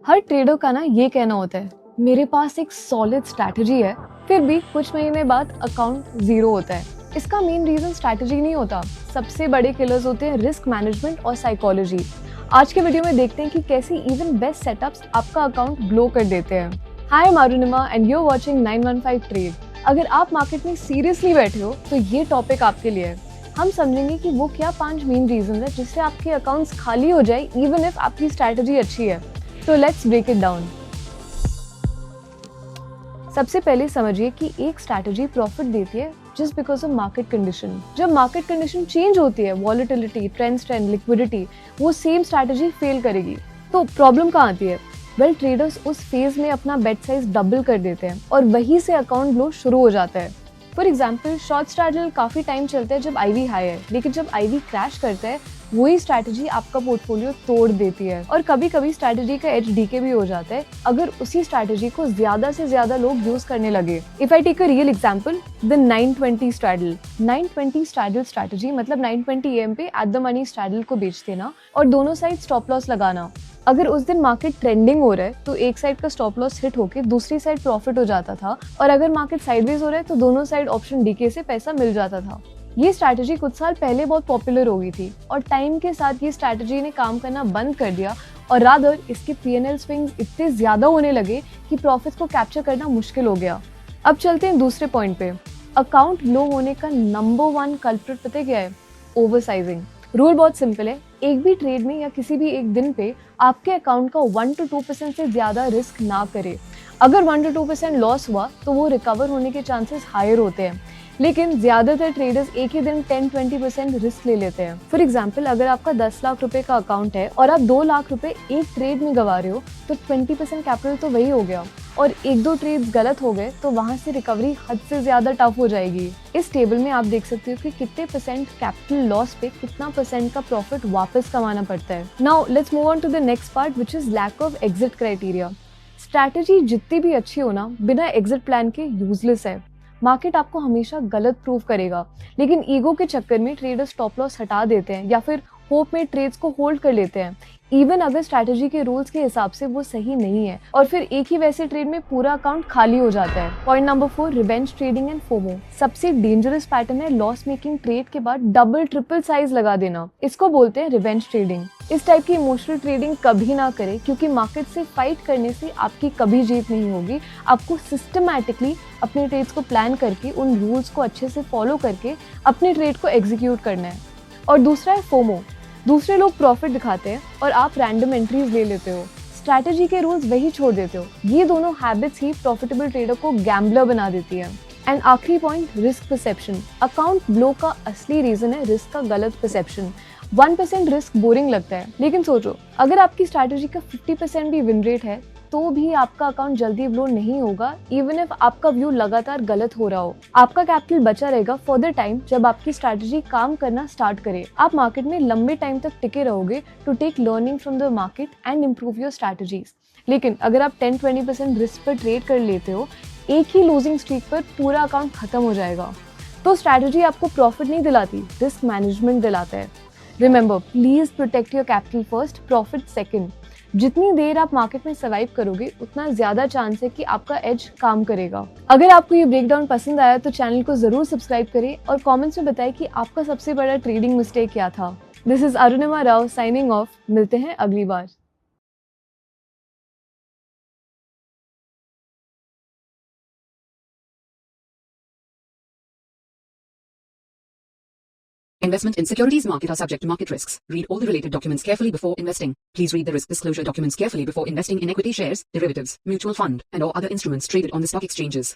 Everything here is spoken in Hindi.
हर ट्रेडर का ना ये कहना होता है, मेरे पास एक सॉलिड स्ट्रैटेजी है, फिर भी कुछ महीने बाद अकाउंट जीरो होता है। इसका मेन रीजन स्ट्रैटेजी नहीं होता, सबसे बड़े किलर्स होते हैं रिस्क मैनेजमेंट और साइकोलॉजी। आज के वीडियो में देखते हैं कि कैसे इवन बेस्ट सेटअप्स आपका अकाउंट ब्लो कर देते हैं। Hi, I'm Arunima and you are watching 915 trade. अगर आप मार्केट में सीरियसली बैठे हो तो ये टॉपिक आपके लिए है। हम समझेंगे कि वो क्या 5 मेन रीजन है जिससे आपके अकाउंट्स खाली हो जाए इवन इफ आपकी स्ट्रैटेजी अच्छी है। तो लेट्स ब्रेक इट डाउन। सबसे पहले समझिए कि एक स्ट्रैटेजी प्रॉफिट देती है just because of market condition. जब मार्केट कंडीशन चेंज होती है, वॉलेटिलिटी, ट्रेंड, लिक्विडिटी, वो सेम स्ट्रैटेजी फेल करेगी। तो प्रॉब्लम कहाँ आती है? ट्रेडर्स उस फेज में अपना बेट साइज डबल कर देते हैं और वहीं से अकाउंट ब्लो शुरू हो जाता है। फॉर एग्जाम्पल, शॉर्ट स्ट्रैटेजी काफी टाइम चलता है जब आईवी हाई है, लेकिन जब आईवी क्रैश करता है वही स्ट्रैटेजी आपका पोर्टफोलियो तोड़ देती है। और कभी कभी स्ट्रैटेजी का एज डीके भी हो जाता है अगर उसी स्ट्रैटेजी को ज्यादा से ज्यादा लोग यूज करने लगे। If I take a real example, the 920 straddle. 920 straddle strategy मतलब 920 AM पे एट द मनी स्ट्रैडल को बेच देना और दोनों साइड स्टॉप लॉस लगाना। अगर उस दिन मार्केट ट्रेंडिंग हो रहा है तो एक साइड का स्टॉप लॉस हिट होके दूसरी साइड प्रॉफिट हो जाता था, और अगर मार्केट साइडवेज हो रहा है तो दोनों साइड ऑप्शन डीके से पैसा मिल जाता था। ये स्ट्रैटेजी कुछ साल पहले बहुत पॉपुलर हो गई थी और टाइम के साथ ये स्ट्रैटेजी ने काम करना बंद कर दिया और रादर इसके पीएनएल स्विंग्स इतने ज्यादा होने लगे कि प्रॉफिट को कैप्चर करना मुश्किल हो गया। अब चलते हैं दूसरे पॉइंट पे। अकाउंट लो होने का नंबर 1 कल्प्रिट पता क्या है? ओवरसाइजिंग। रूल बहुत सिंपल है, एक भी ट्रेड में या किसी भी एक दिन पे आपके अकाउंट का 1 to 2% से ज्यादा रिस्क ना करे। अगर 1 to 2% लॉस हुआ तो वो रिकवर होने के चांसेस हायर होते हैं, लेकिन ज्यादातर ट्रेडर्स एक ही दिन 10-20% रिस्क ले लेते हैं। फॉर एग्जाम्पल, अगर आपका 10 लाख रुपए का अकाउंट है और आप 2 लाख रुपए एक ट्रेड में गंवा रहे हो तो 20% कैपिटल तो वही हो गया, और 1-2 ट्रेड्स गलत हो गए तो वहां से रिकवरी हद से ज्यादा टफ हो जाएगी। इस टेबल में आप देख सकते हो कि कितने परसेंट कैपिटल लॉस पे कितना परसेंट का प्रॉफिट वापस कमाना पड़ता है। Now let's move on to the next part which is lack of exit criteria. Strategy जितनी भी अच्छी हो ना, बिना एग्जिट प्लान के यूजलेस है। मार्केट आपको हमेशा गलत प्रूव करेगा, लेकिन ईगो के चक्कर में ट्रेडर्स स्टॉप लॉस हटा देते हैं या फिर होप में ट्रेड्स को होल्ड कर लेते हैं, इवन अगर स्ट्रैटेजी के रूल्स के हिसाब से वो सही नहीं है, और फिर एक ही वैसे ट्रेड में पूरा अकाउंट खाली हो जाता है। Point number 4, revenge trading and FOMO. सबसे डेंजरस पैटर्न है लॉस मेकिंग ट्रेड के बाद डबल ट्रिपल साइज लगा देना। इसको बोलते हैं रिवेंज ट्रेडिंग। इस टाइप की इमोशनल ट्रेडिंग कभी ना करें, क्योंकि मार्केट से फाइट करने से आपकी कभी जीत नहीं होगी। आपको सिस्टमैटिकली अपने ट्रेड्स को प्लान करके, उन रूल्स को अच्छे से फॉलो करके अपने ट्रेड को एग्जीक्यूट करना है। और दूसरा है फोमो। दूसरे लोग प्रॉफिट दिखाते हैं और आप रैंडम एंट्रीज ले लेते हो, स्ट्रैटेजी के रूल्स वही छोड़ देते हो। ये दोनों हैबिट्स ही प्रॉफिटेबल ट्रेडर को गैम्बलर बना देती है। एंड आखिरी point, risk perception. Account blow का असली रीजन है रिस्क का गलत परसेप्शन। 1% रिस्क बोरिंग लगता है, लेकिन सोचो अगर आपकी स्ट्रैटेजी का 50% भी विन रेट है तो भी आपका अकाउंट जल्दी ब्लो नहीं होगा, इवन इफ आपका व्यू लगातार गलत हो रहा हो। आपका कैपिटल बचा रहेगा फॉर द टाइम जब आपकी स्ट्रैटेजी काम करना स्टार्ट करे। आप मार्केट में लंबे टाइम तक टिके रहोगे to take learning from the market and improve your strategies. लेकिन अगर आप 10-20% रिस्क पर ट्रेड कर लेते हो, एक ही लूजिंग स्ट्रीक पर पूरा अकाउंट खत्म हो जाएगा। तो स्ट्रैटेजी आपको प्रॉफिट नहीं दिलाती, रिस्क मैनेजमेंट दिलाता है। Remember, please protect your capital first, profit second. जितनी देर आप मार्केट में सर्वाइव करोगे उतना ज्यादा चांस है कि आपका एज काम करेगा। अगर आपको ये ब्रेकडाउन पसंद आया तो चैनल को जरूर सब्सक्राइब करें और कमेंट्स में बताएं कि आपका सबसे बड़ा ट्रेडिंग मिस्टेक क्या था। This is Arunima Rao signing off. मिलते हैं अगली बार। Investment in securities market are subject to market risks. Read all the related documents carefully before investing. Please read the risk disclosure documents carefully before investing in equity shares, derivatives, mutual fund, and or other instruments traded on the stock exchanges.